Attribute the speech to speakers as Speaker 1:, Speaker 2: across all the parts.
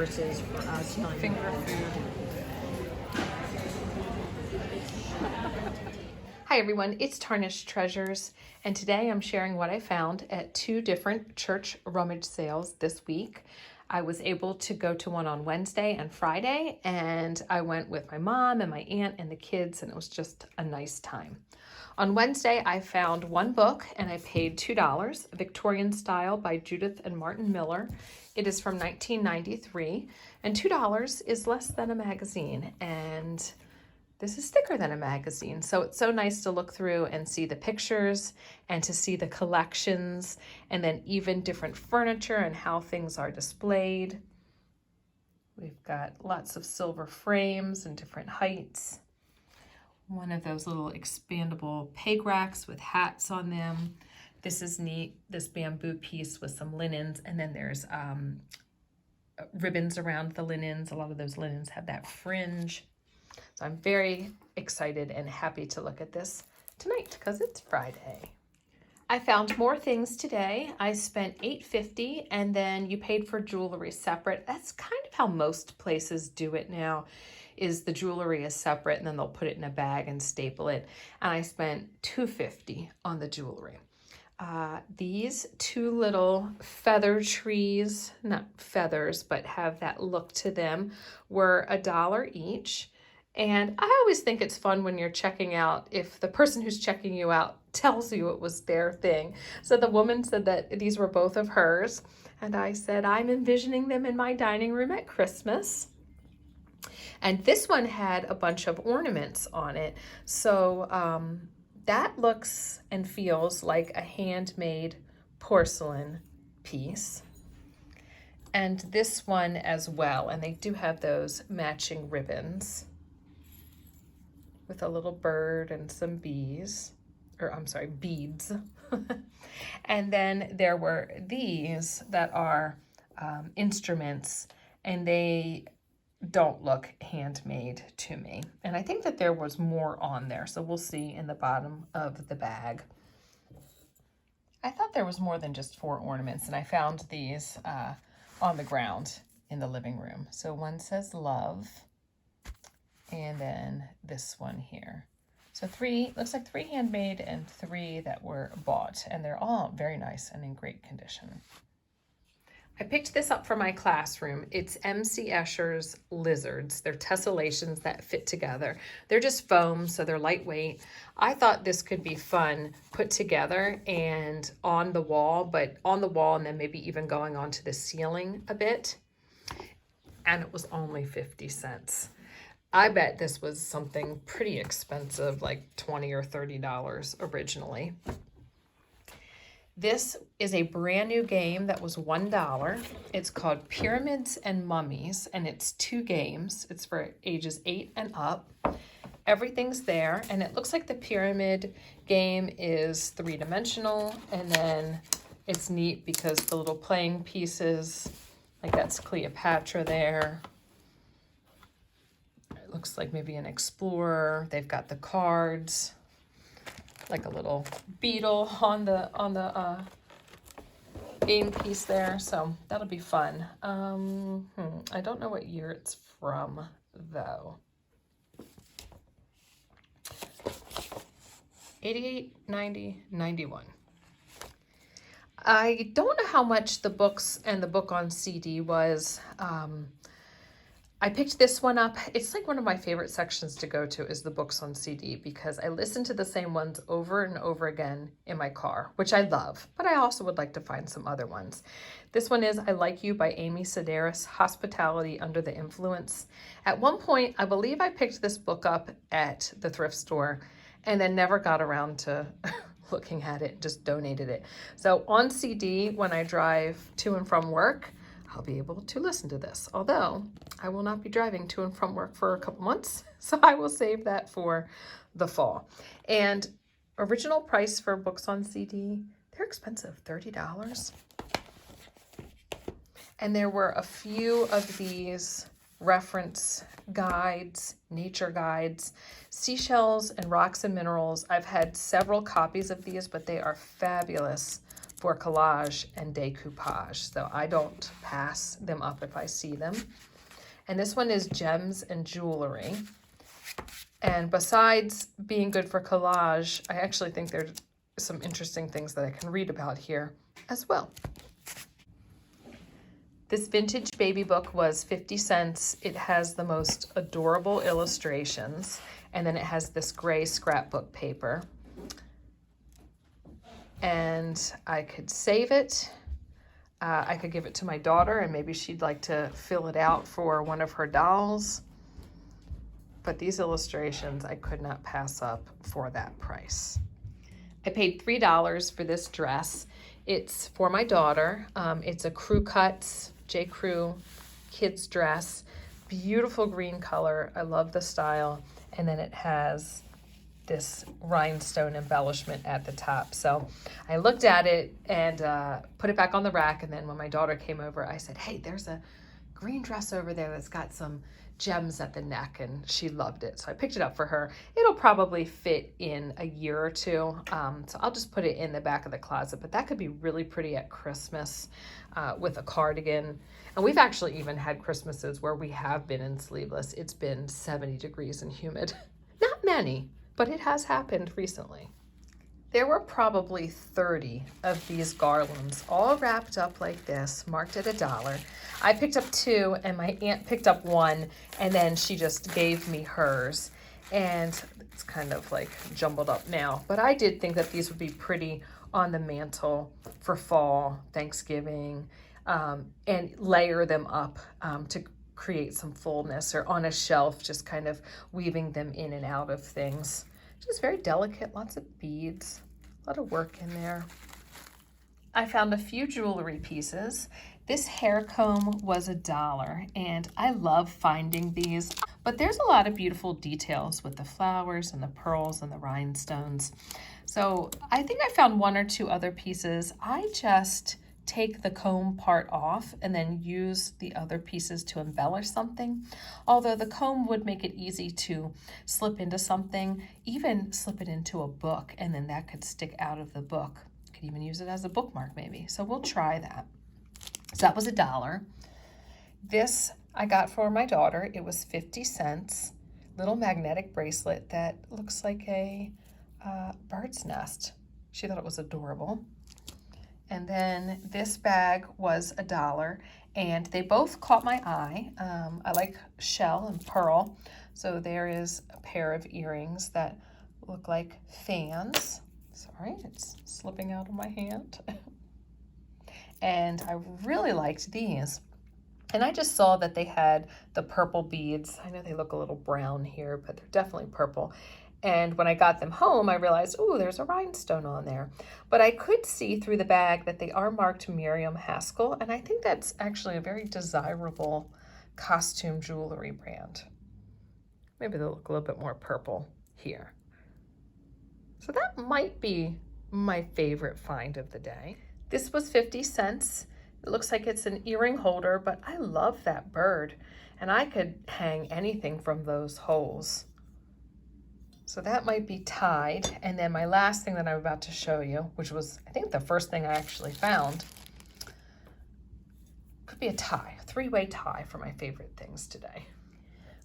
Speaker 1: versus for us young
Speaker 2: Finger food. Hi everyone, it's Tarnished Treasures, and today I'm sharing what I found at two different church rummage sales this week. I was able to go to one on Wednesday and Friday, and I went with my mom and my aunt and the kids, and it was just a nice time. On Wednesday, I found one book and I paid $2, Victorian Style by Judith and Martin Miller. It is from 1993, and $2 is less than a magazine, and this is thicker than a magazine. So it's so nice to look through and see the pictures and to see the collections and then even different furniture and how things are displayed. We've got lots of silver frames and different heights. One of those little expandable peg racks with hats on them. This is neat, this bamboo piece with some linens, and then there's ribbons around the linens. A lot of those linens have that fringe. So I'm very excited and happy to look at this tonight because it's Friday. I found more things today. I spent $8.50 and then you paid for jewelry separate. That's kind of how most places do it now, is the jewelry is separate and then they'll put it in a bag and staple it. And I spent $2.50 on the jewelry. These two little feather trees, not feathers, but have that look to them, were $1 each. And I always think it's fun when you're checking out if the person who's checking you out tells you it was their thing. So the woman said that these were both of hers. And I said, I'm envisioning them in my dining room at Christmas. And this one had a bunch of ornaments on it. So that looks and feels like a handmade porcelain piece. And this one as well. And they do have those matching ribbons with a little bird and some bees, or I'm sorry, beads. And then there were these that are instruments, and they don't look handmade to me. And I think that there was more on there, so we'll see in the bottom of the bag. I thought there was more than just 4 ornaments, and I found these on the ground in the living room. So one says love, and then this one here. So 3, looks like 3 handmade and 3 that were bought, and they're all very nice and in great condition. I picked this up for my classroom. It's MC Escher's Lizards. They're tessellations that fit together. They're just foam, so they're lightweight. I thought this could be fun put together and on the wall, but on the wall and then maybe even going onto the ceiling a bit. And it was only 50 cents. I bet this was something pretty expensive, like $20 or $30 originally. This is a brand new game that was $1. It's called Pyramids and Mummies, and it's 2 games. It's for ages 8 and up. Everything's there, and it looks like the pyramid game is 3-dimensional, and then it's neat because the little playing pieces, like that's Cleopatra there. It looks like maybe an explorer. They've got the cards, like a little beetle on the game piece there, so that'll be fun. I don't know what year it's from though. 88, 90, 91. I don't know how much the books and the book on CD was. I picked this one up. It's like one of my favorite sections to go to is the books on CD because I listen to the same ones over and over again in my car, which I love, but I also would like to find some other ones. This one is I Like You by Amy Sedaris, Hospitality Under the Influence. At one point, I believe I picked this book up at the thrift store and then never got around to looking at it, just donated it. So on CD, when I drive to and from work, I'll be able to listen to this, although I will not be driving to and from work for a couple months, so I will save that for the fall. And original price for books on CD, they're expensive, $30. And there were a few of these reference guides, nature guides, seashells and rocks and minerals. I've had several copies of these, but they are fabulous for collage and decoupage. So I don't pass them up if I see them. And this one is Gems and Jewelry. And besides being good for collage, I actually think there's some interesting things that I can read about here as well. This vintage baby book was 50 cents. It has the most adorable illustrations, and then it has this gray scrapbook paper. And I could save it. I could give it to my daughter, and maybe she'd like to fill it out for one of her dolls. But these illustrations I could not pass up for that price. I paid $3 for this dress. It's for my daughter. It's a Crew Cuts, J. Crew kids dress. Beautiful green color. I love the style. And then it has this rhinestone embellishment at the top. So I looked at it and put it back on the rack. And then when my daughter came over, I said, hey, there's a green dress over there that's got some gems at the neck, and she loved it. So I picked it up for her. It'll probably fit in a year or two. So I'll just put it in the back of the closet, but that could be really pretty at Christmas with a cardigan. And we've actually even had Christmases where we have been in sleeveless. It's been 70 degrees and humid. Not many, but it has happened recently. There were probably 30 of these garlands all wrapped up like this, marked at $1. I picked up 2 and my aunt picked up 1, and then she just gave me hers. And it's kind of like jumbled up now, but I did think that these would be pretty on the mantle for fall, Thanksgiving, and layer them up to create some fullness, or on a shelf, just kind of weaving them in and out of things. Just very delicate, lots of beads, a lot of work in there. I found a few jewelry pieces. This hair comb was $1, and I love finding these, but there's a lot of beautiful details with the flowers and the pearls and the rhinestones. So I think I found 1 or 2 other pieces. I just take the comb part off and then use the other pieces to embellish something. Although the comb would make it easy to slip into something, even slip it into a book, and then that could stick out of the book. Could even use it as a bookmark maybe. So we'll try that. So that was $1. This I got for my daughter. It was 50 cents. Little magnetic bracelet that looks like a bird's nest. She thought it was adorable. And then this bag was $1, and they both caught my eye. I like shell and pearl. So there is a pair of earrings that look like fans. Sorry, it's slipping out of my hand. And I really liked these. And I just saw that they had the purple beads. I know they look a little brown here, but they're definitely purple. And when I got them home, I realized, oh, there's a rhinestone on there. But I could see through the bag that they are marked Miriam Haskell, and I think that's actually a very desirable costume jewelry brand. Maybe they'll look a little bit more purple here. So that might be my favorite find of the day. This was 50 cents. It looks like it's an earring holder, but I love that bird, and I could hang anything from those holes. So that might be tied. And then my last thing that I'm about to show you, which was, I think, the first thing I actually found, could be a tie, a 3-way tie for my favorite things today.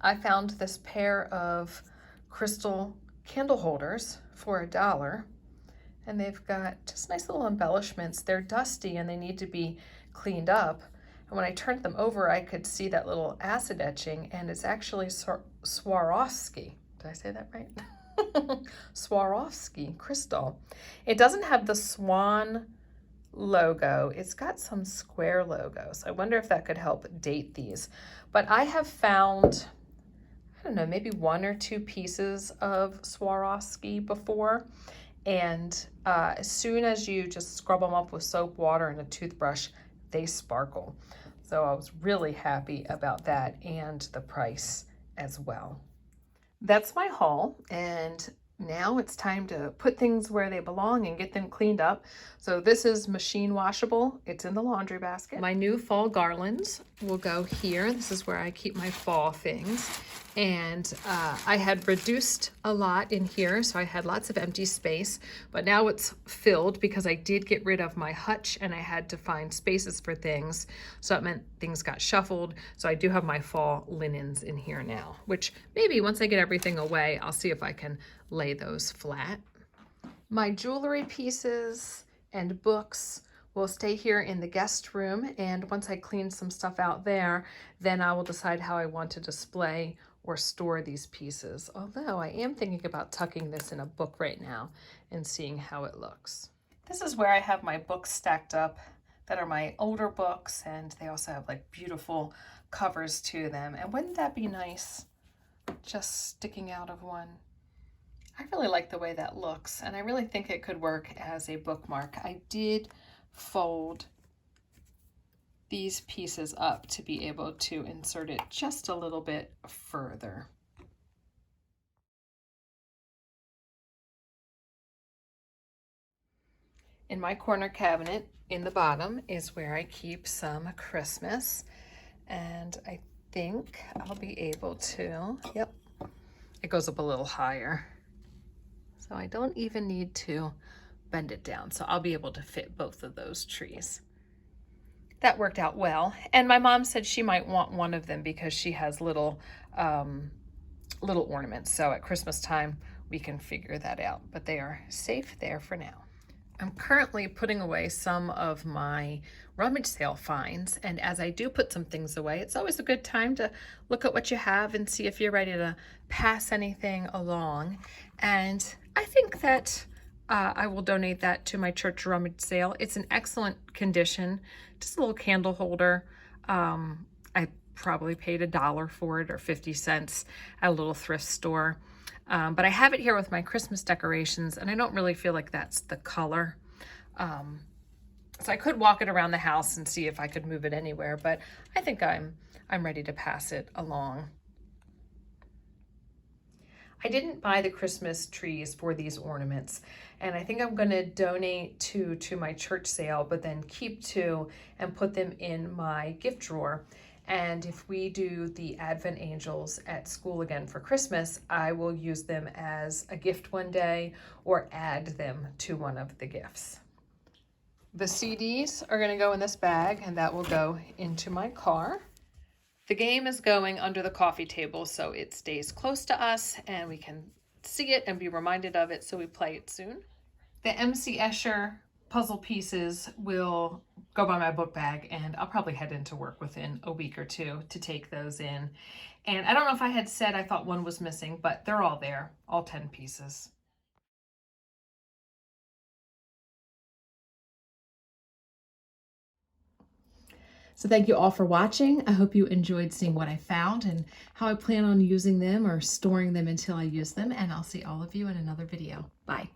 Speaker 2: I found this pair of crystal candle holders for $1, and they've got just nice little embellishments. They're dusty and they need to be cleaned up. And when I turned them over, I could see that little acid etching, and it's actually Swarovski. Did I say that right? Swarovski crystal. It doesn't have the swan logo. It's got some square logos. I wonder if that could help date these. But I have found, I don't know, maybe 1 or 2 pieces of Swarovski before. And as soon as you just scrub them up with soap, water, and a toothbrush, they sparkle. So I was really happy about that, and the price as well. That's my haul, and Now it's time to put things where they belong and get them cleaned up. So this is machine washable. It's in the laundry basket. My new fall garlands will go here. This is where I keep my fall things. And I had reduced a lot in here, so I had lots of empty space, but now it's filled because I did get rid of my hutch and I had to find spaces for things. So it meant things got shuffled. So I do have my fall linens in here now, which maybe once I get everything away, I'll see if I can lay those flat. My jewelry pieces and books will stay here in the guest room, and once I clean some stuff out there, then I will decide how I want to display or store these pieces. Although I am thinking about tucking this in a book right now and seeing how it looks. This is where I have my books stacked up that are my older books, and they also have like beautiful covers to them. And wouldn't that be nice, just sticking out of one? I really like the way that looks, and I really think it could work as a bookmark. I did fold these pieces up to be able to insert it just a little bit further. In my corner cabinet in the bottom is where I keep some Christmas, and I think I'll be able to, yep, it goes up a little higher. So I don't even need to bend it down. So I'll be able to fit both of those trees. That worked out well. And my mom said she might want one of them because she has little ornaments. So at Christmas time, we can figure that out. But they are safe there for now. I'm currently putting away some of my rummage sale finds, and as I do put some things away, it's always a good time to look at what you have and see if you're ready to pass anything along. And I think that I will donate that to my church rummage sale. It's in excellent condition, just a little candle holder. I probably paid $1 for it or 50 cents at a little thrift store. But I have it here with my Christmas decorations, and I don't really feel like that's the color. So I could walk it around the house and see if I could move it anywhere, but I think I'm ready to pass it along. I didn't buy the Christmas trees for these ornaments, and I think I'm going to donate two to my church sale, but then keep two and put them in my gift drawer. And if we do the Advent angels at school again for Christmas, I will use them as a gift one day or add them to one of the gifts. The CDs are going to go in this bag, and that will go into my car. The game is going under the coffee table, so it stays close to us and we can see it and be reminded of it, so we play it soon. The MC Escher puzzle pieces will go by my book bag, and I'll probably head into work within a week or two to take those in. And I don't know if I had said I thought one was missing, but they're all there, all 10 pieces. So thank you all for watching. I hope you enjoyed seeing what I found and how I plan on using them or storing them until I use them. And I'll see all of you in another video. Bye.